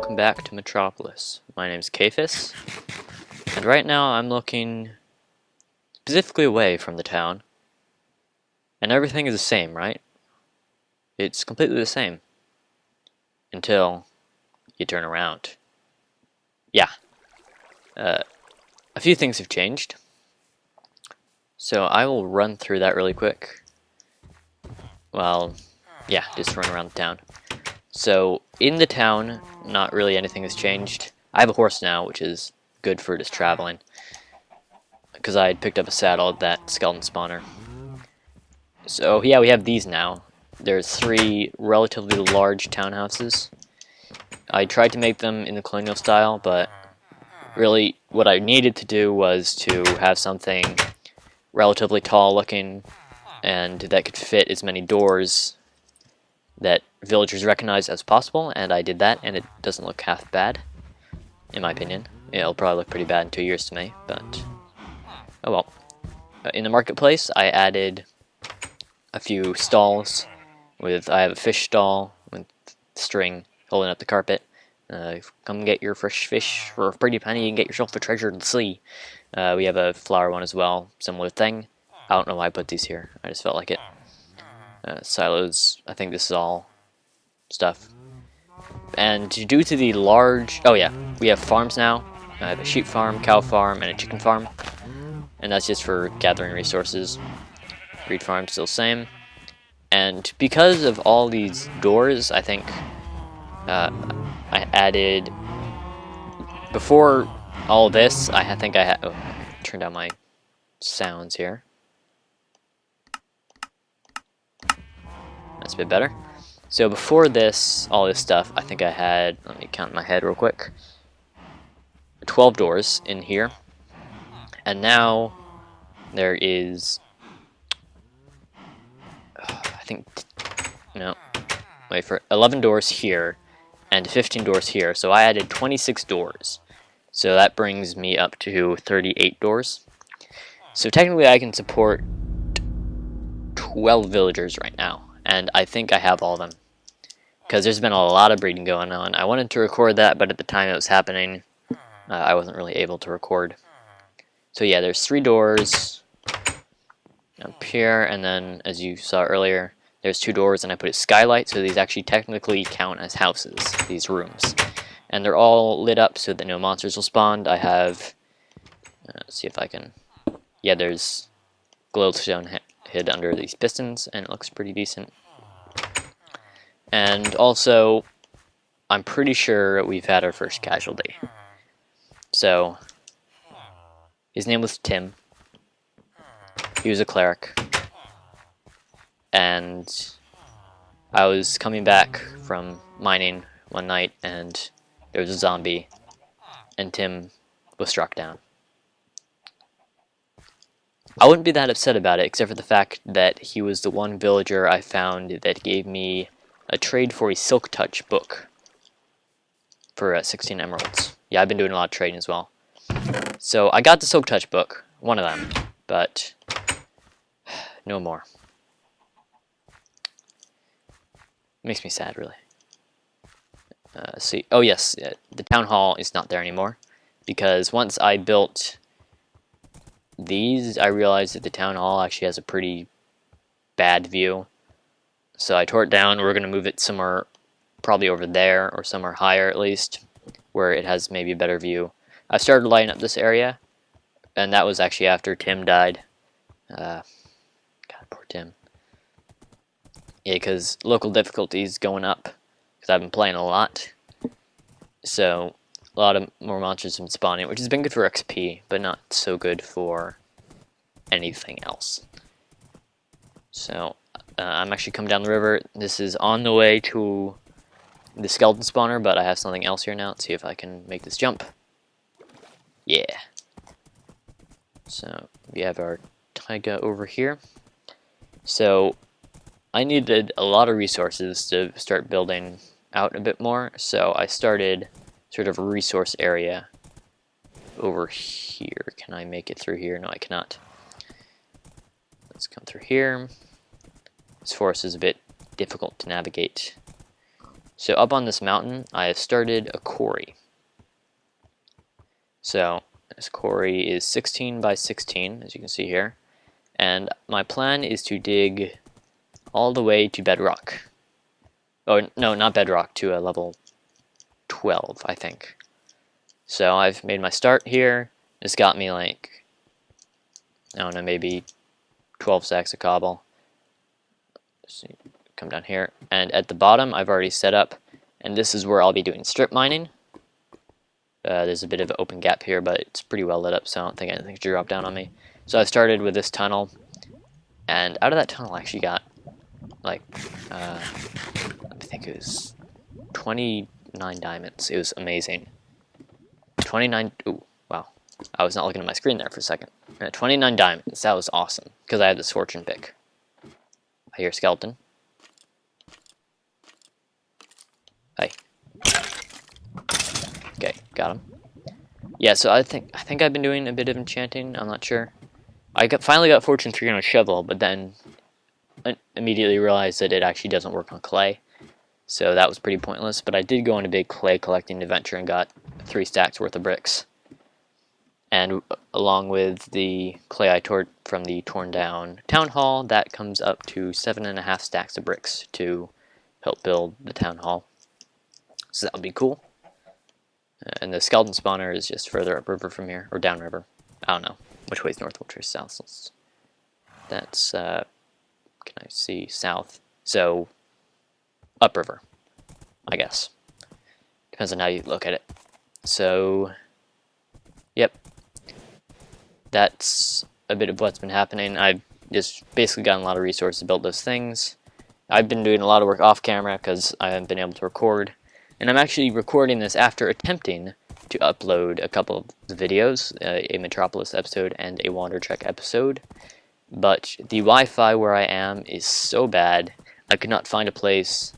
welcome back to Metropolis. My name's Kafis, and right now I'm looking specifically away from the town, and everything is the same, right? It's completely the same. Until you turn around. Yeah. A few things have changed. So I will run through that really quick. Well, yeah, just run around the town. So, in the town, not really anything has changed. I have a horse now, which is good for just traveling. Because I had picked up a saddle at that skeleton spawner. So, yeah, we have these now. There's 3 relatively large townhouses. I tried to make them in the colonial style, but really what I needed to do was to have something relatively tall looking and that could fit as many doors that villagers recognize as possible, and I did that, and it doesn't look half bad, in my opinion. It'll probably look pretty bad in 2 years to me, but oh well. In the marketplace, I added a few stalls. I have a fish stall with string holding up the carpet. Come get your fresh fish for a pretty penny and get yourself a treasure of the sea. We have a flower one as well, similar thing. I don't know why I put these here, I just felt like it. Silos, I think this is all stuff. And due to the large... oh yeah, we have farms now. I have a sheep farm, cow farm, and a chicken farm. And that's just for gathering resources. Breed farm still the same. And because of all these doors, I think I added... before all this, I think I had... oh, turn down my sounds here. That's a bit better. So before this, all this stuff, I think I had, let me count in my head real quick, 12 doors in here. And now there is, I think, no, wait for 11 doors here and 15 doors here. So I added 26 doors. So that brings me up to 38 doors. So technically I can support 12 villagers right now. And I think I have all of them, because there's been a lot of breeding going on. I wanted to record that, but at the time it was happening, I wasn't really able to record. So yeah, there's 3 doors up here, and then, as you saw earlier, there's 2 doors, and I put a skylight, so these actually technically count as houses, these rooms. And they're all lit up so that no monsters will spawn. I have, let's see if I can, yeah, there's glowstone hid under these pistons, and it looks pretty decent. And also, I'm pretty sure we've had our first casualty. So, his name was Tim. He was a cleric. And I was coming back from mining one night, and there was a zombie, and Tim was struck down. I wouldn't be that upset about it, except for the fact that he was the one villager I found that gave me a trade for a Silk Touch book for 16 emeralds. Yeah, I've been doing a lot of trading as well. So I got the Silk Touch book, one of them, but no more. Makes me sad, really. See, oh yes, the town hall is not there anymore, because once I built these, I realized that the town hall actually has a pretty bad view. So I tore it down. We're going to move it somewhere, probably over there, or somewhere higher at least, where it has maybe a better view. I started lighting up this area, and that was actually after Tim died. God, poor Tim. Yeah, because local difficulty is going up, because I've been playing a lot. So a lot of more monsters have been spawning, which has been good for XP, but not so good for anything else. So I'm actually coming down the river. This is on the way to the skeleton spawner, but I have something else here now. Let's see if I can make this jump. Yeah. So we have our taiga over here. So I needed a lot of resources to start building out a bit more, so I started sort of a resource area over here. Can I make it through here? No, I cannot. Let's come through here. This forest is a bit difficult to navigate. So up on this mountain, I have started a quarry. So this quarry is 16 by 16, as you can see here. And my plan is to dig all the way to bedrock. Oh, no, not bedrock, to a level 12, I think. So I've made my start here. It's got me like, I don't know, maybe 12 stacks of cobble. So come down here, and at the bottom I've already set up, and this is where I'll be doing strip mining. There's a bit of an open gap here, but it's pretty well lit up, so I don't think anything should drop down on me. So I started with this tunnel, and out of that tunnel I actually got like I think it was 29 diamonds. It was amazing. 29. Ooh, wow. I was not looking at my screen there for a second. 29 diamonds. That was awesome because I had this fortune pick. I hear a skeleton. Hey. Okay, got him. Yeah, so I think I've been doing a bit of enchanting. I'm not sure. Finally got fortune 3 on a shovel, but then immediately realized that it actually doesn't work on clay. So that was pretty pointless, but I did go on a big clay collecting adventure and got 3 stacks worth of bricks. And along with the clay I tore from the torn down town hall, that comes up to 7.5 stacks of bricks to help build the town hall. So that would be cool. And the skeleton spawner is just further upriver from here, or downriver. I don't know which way is north, which way is south. That's can I see south? So upriver, I guess. Depends on how you look at it. So, yep. That's a bit of what's been happening. I've just basically gotten a lot of resources to build those things. I've been doing a lot of work off camera because I haven't been able to record. And I'm actually recording this after attempting to upload a couple of the videos, a Metropolis episode and a Wander Trek episode. But the Wi-Fi where I am is so bad, I could not find a place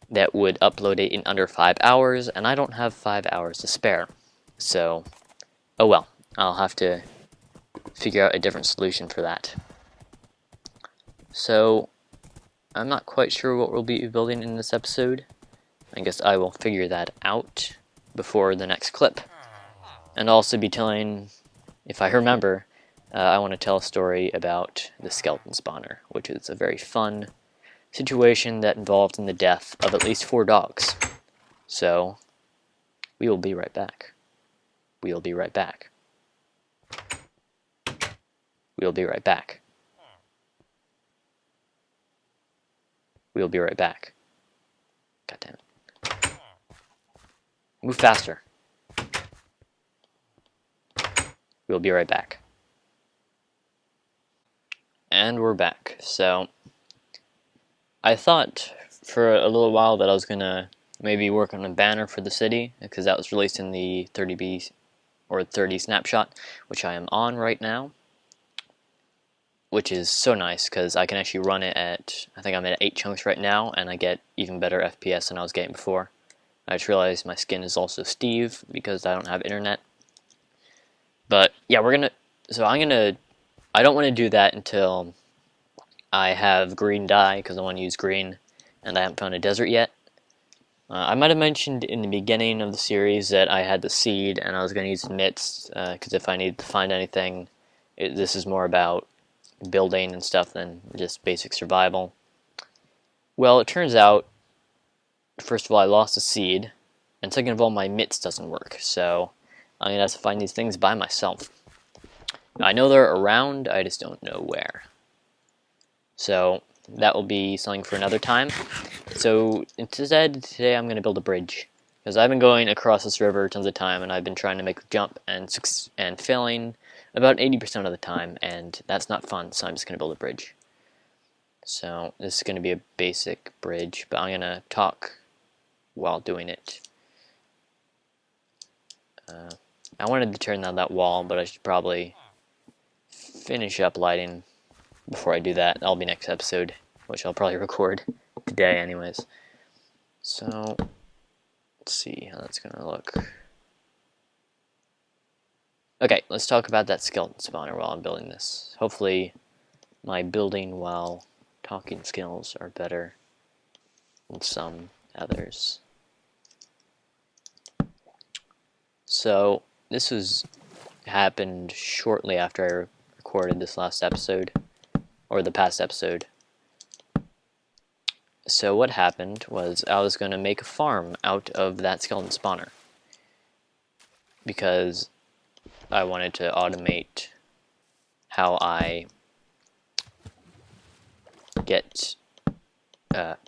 that would upload it in under 5 hours, and I don't have 5 hours to spare. So, oh well, I'll have to figure out a different solution for that. So, I'm not quite sure what we'll be building in this episode. I guess I will figure that out before the next clip. And I'll also be telling, if I remember, I want to tell a story about the skeleton spawner, which is a very fun situation that involved in the death of at least 4 dogs. So, we will be right back. We'll be right back. We'll be right back. We'll be right back. God damn it. Move faster. We'll be right back. And we're back. So, I thought for a little while that I was gonna maybe work on a banner for the city, because that was released in the 30B or 30 snapshot, which I am on right now, which is so nice because I can actually run it at, I think I'm at 8 chunks right now, and I get even better FPS than I was getting before. I just realized my skin is also Steve because I don't have internet. But yeah, I don't want to do that until I have green dye, because I want to use green, and I haven't found a desert yet. I might have mentioned in the beginning of the series that I had the seed, and I was going to use mitts, because if I need to find anything, this is more about building and stuff than just basic survival. Well, it turns out, first of all, I lost a seed, and second of all, my mitts doesn't work, so I'm going to have to find these things by myself. I know they're around, I just don't know where. So that will be something for another time. So instead, today I'm going to build a bridge, because I've been going across this river tons of time, and I've been trying to make a jump and failing about 80% of the time, and that's not fun, so I'm just going to build a bridge. So this is going to be a basic bridge, but I'm going to talk while doing it. I wanted to turn down that wall, but I should probably finish up lighting before I do that. That'll be next episode, which I'll probably record today anyways. So, let's see how that's gonna look. Okay, let's talk about that skeleton spawner while I'm building this. Hopefully my building while talking skills are better than some, others. So this happened shortly after I recorded this last episode, or the past episode. So what happened was I was going to make a farm out of that skeleton spawner because I wanted to automate how I get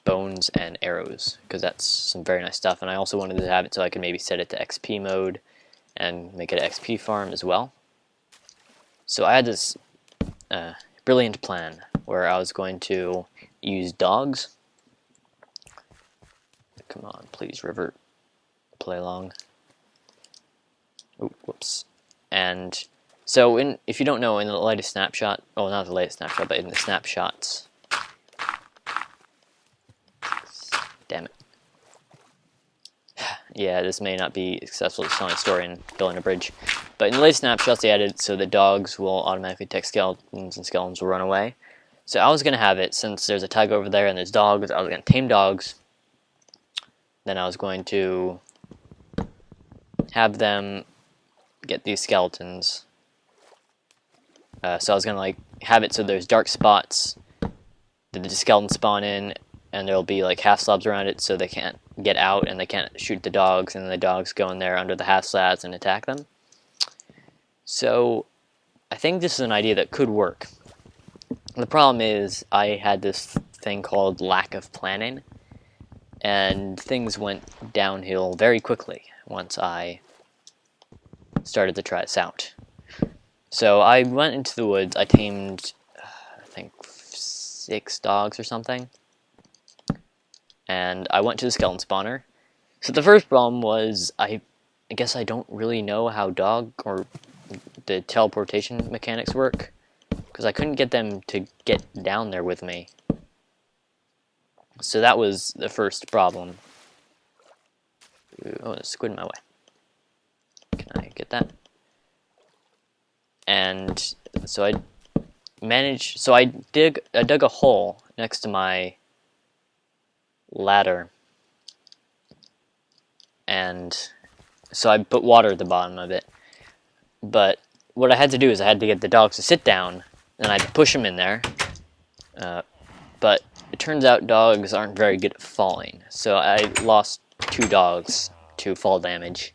bones and arrows, because that's some very nice stuff, and I also wanted to have it so I could maybe set it to XP mode and make it an XP farm as well. So I had this brilliant plan where I was going to use dogs. Come on, please, River, play along. Oh, whoops. And so, if you don't know, in the latest snapshot, well, not the latest snapshot, but in the snapshots. Damn it. Yeah, this may not be successful to telling a story and building a bridge. But in the latest snapshots, they added so the dogs will automatically detect skeletons and skeletons will run away. So I was going to have it, since there's a tag over there and there's dogs, I was going to tame dogs. Then I was going to have them get these skeletons. So I was going to like have it so there's dark spots that the skeletons spawn in, and there'll be like half slabs around it so they can't get out and they can't shoot the dogs, and the dogs go in there under the half slabs and attack them. So I think this is an idea that could work. The problem is I had this thing called lack of planning, and things went downhill very quickly once I started to try this out. So I went into the woods, I tamed, I think 6 dogs or something, and I went to the skeleton spawner. So the first problem was I guess I don't really know how dog or the teleportation mechanics work, because I couldn't get them to get down there with me. So that was the first problem. Oh, there's a squid in my way. Can I get that? And so I dug a hole next to my ladder, and so I put water at the bottom of it. But what I had to do is I had to get the dogs to sit down, and I had to push them in there. But it turns out dogs aren't very good at falling, so I lost 2 dogs to fall damage,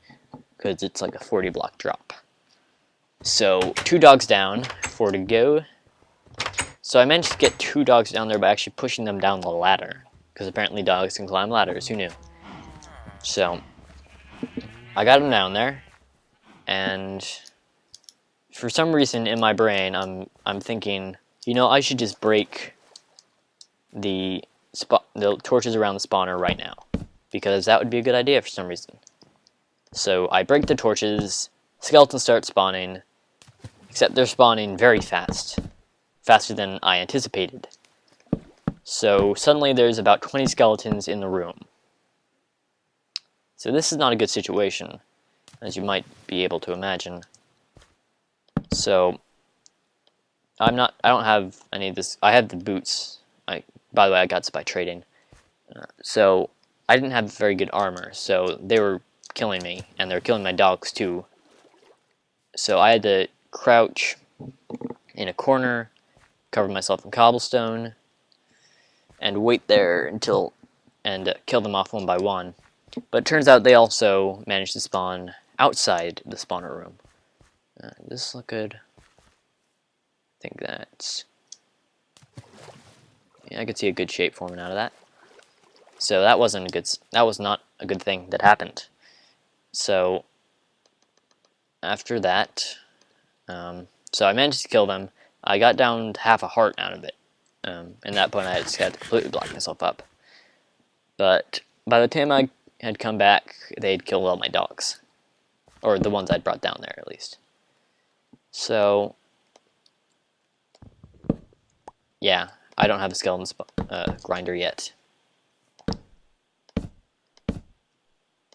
because it's like a 40 block drop. So 2 dogs down, 4 to go. So I managed to get 2 dogs down there by actually pushing them down the ladder, because apparently dogs can climb ladders, who knew? So I got them down there, and for some reason in my brain I'm thinking, you know, I should just break the torches around the spawner right now, because that would be a good idea for some reason. So I break the torches, skeletons start spawning, except they're spawning very fast, faster than I anticipated. So suddenly there's about 20 skeletons in the room. So this is not a good situation, as you might be able to imagine. So I don't have any of this. I have the boots. By the way, I got this by trading. So I didn't have very good armor, so they were killing me, and they were killing my dogs too. So I had to crouch in a corner, cover myself in cobblestone, and wait there until kill them off one by one. But it turns out they also managed to spawn outside the spawner room. Does this look good? I think that's... yeah, I could see a good shape forming out of that. So that was not a good thing that happened. So after that, so I managed to kill them. I got down to half a heart out of it. At that point, I just had to completely block myself up. But by the time I had come back, they'd killed all my dogs, or the ones I'd brought down there at least. So yeah, I don't have a skeleton grinder yet.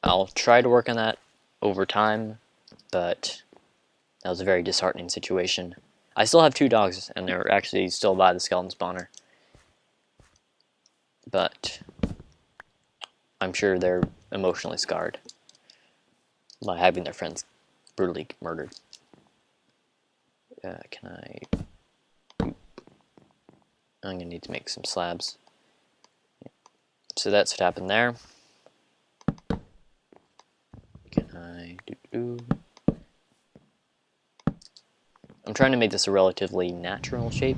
I'll try to work on that over time, but that was a very disheartening situation. I still have 2 dogs, and they're actually still by the skeleton spawner. But I'm sure they're emotionally scarred by having their friends brutally murdered. Can I... I'm going to need to make some slabs. So that's what happened there. Can I... I'm trying to make this a relatively natural shape.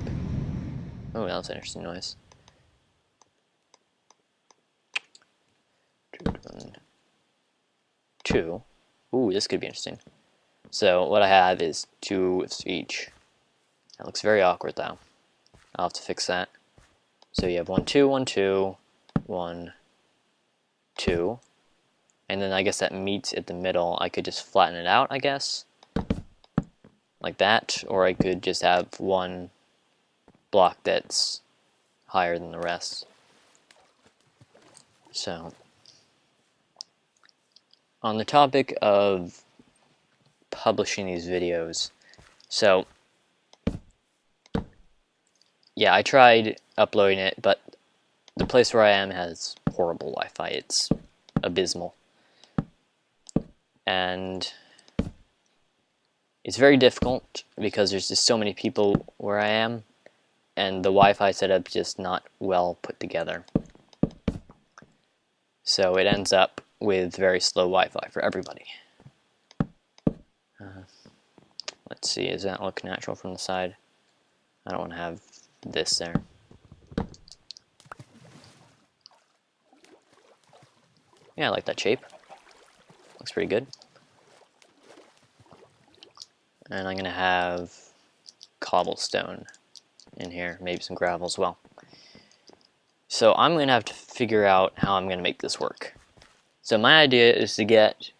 Oh, that's an interesting noise. 2. Ooh, this could be interesting. So what I have is 2 of each. That looks very awkward though. I'll have to fix that. So you have 1, 2, 1, 2, 1, 2. And then I guess that meets at the middle. I could just flatten it out, I guess. Like that. Or I could just have one block that's higher than the rest. So, on the topic of publishing these videos, so yeah, I tried uploading it, but the place where I am has horrible Wi-Fi. It's abysmal. And it's very difficult because there's just so many people where I am, and the Wi-Fi setup is just not well put together. So it ends up with very slow Wi-Fi for everybody. Let's see, does that look natural from the side? I don't want to have this there. Yeah, I like that shape. Looks pretty good. And I'm going to have cobblestone in here, maybe some gravel as well. So I'm going to have to figure out how I'm going to make this work. So my idea is to get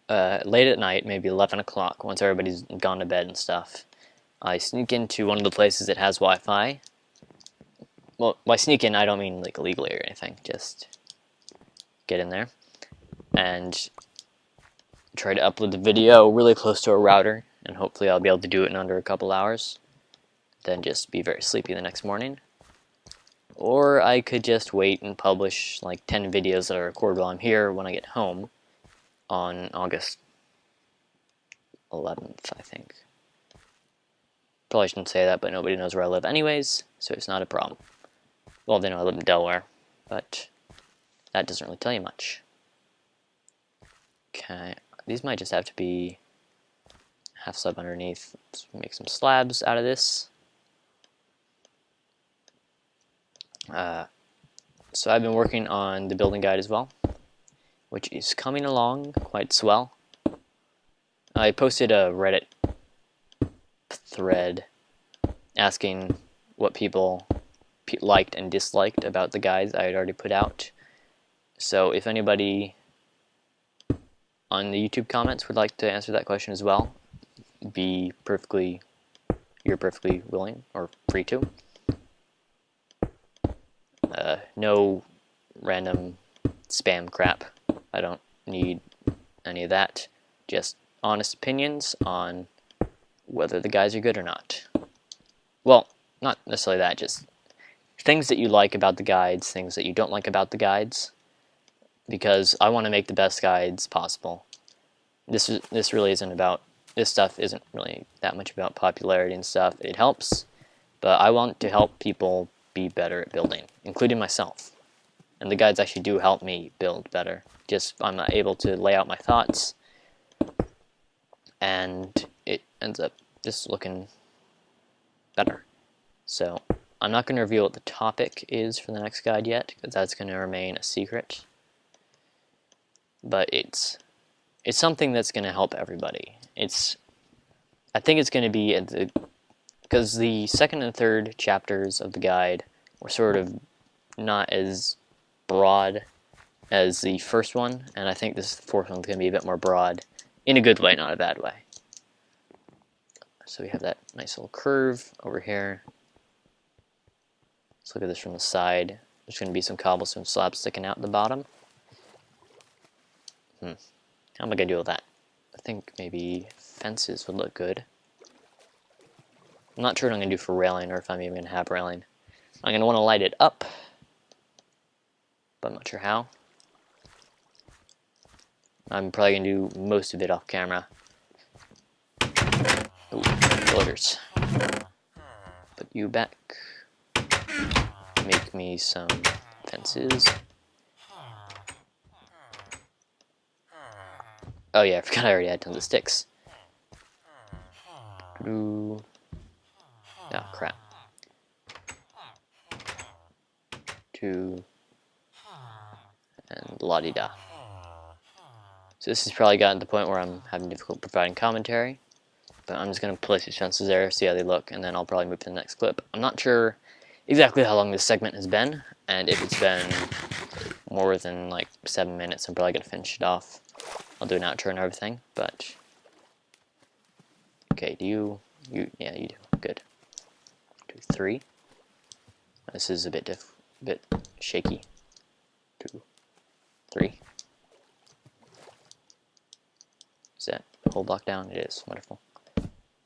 late at night, maybe 11 o'clock, once everybody's gone to bed and stuff. I sneak into one of the places that has Wi-Fi. Well, by sneak in, I don't mean like illegally or anything, just get in there and try to upload the video really close to a router, and hopefully I'll be able to do it in under a couple hours, then just be very sleepy the next morning. Or I could just wait and publish like 10 videos that I record while I'm here when I get home on August 11th, I think. Probably shouldn't say that, but nobody knows where I live anyways, so it's not a problem. Well, they know I live in Delaware, but that doesn't really tell you much. Okay, these might just have to be half slab underneath. Let's make some slabs out of this. So I've been working on the building guide as well, which is coming along quite swell. I posted a Reddit thread asking what people liked and disliked about the guides I had already put out. So if anybody on the YouTube comments would like to answer that question as well, you're perfectly willing or free to. No random spam crap. I don't need any of that. Just honest opinions on whether the guides are good or not. Well, not necessarily that, just things that you like about the guides, things that you don't like about the guides, because I want to make the best guides possible. This really isn't about, this stuff isn't really that much about popularity and stuff. It helps, but I want to help people be better at building, including myself. And the guides actually do help me build better. Just I'm not able to lay out my thoughts, and it ends up just looking better. So I'm not going to reveal what the topic is for the next guide yet, because that's going to remain a secret. But it's something that's going to help everybody. I think it's going to be because the second and third chapters of the guide were sort of not as broad as the first one, and I think this fourth one's going to be a bit more broad, in a good way, not a bad way. So we have that nice little curve over here. Let's look at this from the side. There's going to be some cobblestone slabs sticking out the bottom. How am I going to deal with that? I think maybe fences would look good. I'm not sure what I'm going to do for railing, or if I'm even going to have railing. I'm going to want to light it up, but I'm not sure how. I'm probably gonna do most of it off camera. Ooh, villagers. Put you back. Make me some fences. Oh yeah, I forgot I already had tons of sticks. Oh crap. 2 and la-di-da. So this has probably gotten to the point where I'm having difficulty providing commentary, but I'm just going to place these fences there, see how they look, and then I'll probably move to the next clip. I'm not sure exactly how long this segment has been, and if it's been more than like 7 minutes, I'm probably going to finish it off. I'll do an outro and everything, but... Okay, do you... Yeah, you do. Good. 2, 3. This is a bit shaky. 2, 3. Is that the whole block down? It is. Wonderful.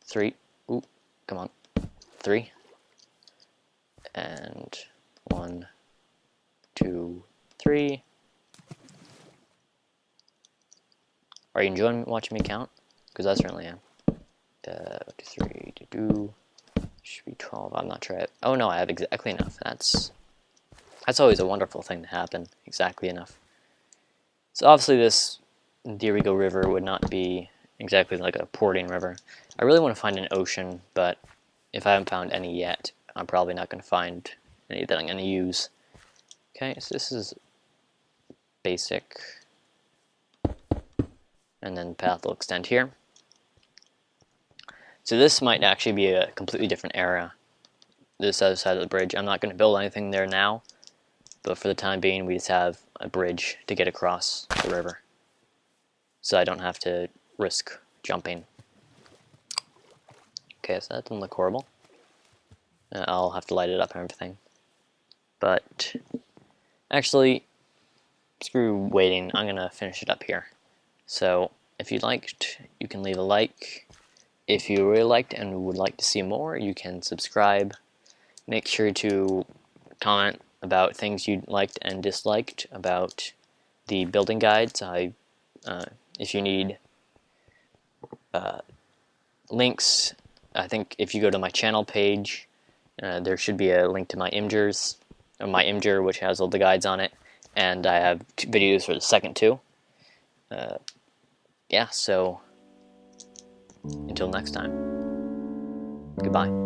3. Ooh, come on. 3. And 1, 2, 3. Are you enjoying watching me count? Because I certainly am. 2, 3, 2. Should be 12. I'm not sure. Oh no, I have exactly enough. That's always a wonderful thing to happen. Exactly enough. So obviously this Dirigo River would not be exactly like a porting river. I really want to find an ocean, but if I haven't found any yet, I'm probably not going to find any that I'm going to use. Okay, so this is basic. And then the path will extend here. So this might actually be a completely different area, this other side of the bridge. I'm not going to build anything there now, but for the time being we just have a bridge to get across the river. So I don't have to risk jumping. Okay, so that doesn't look horrible. I'll have to light it up and everything. But actually, screw waiting, I'm going to finish it up here. So if you liked, you can leave a like. If you really liked and would like to see more, you can subscribe. Make sure to comment about things you liked and disliked about the building guides. If you need links, I think if you go to my channel page, there should be a link to my Imgurs, or my Imgur, which has all the guides on it, and I have videos for the second two. Yeah, so until next time, goodbye.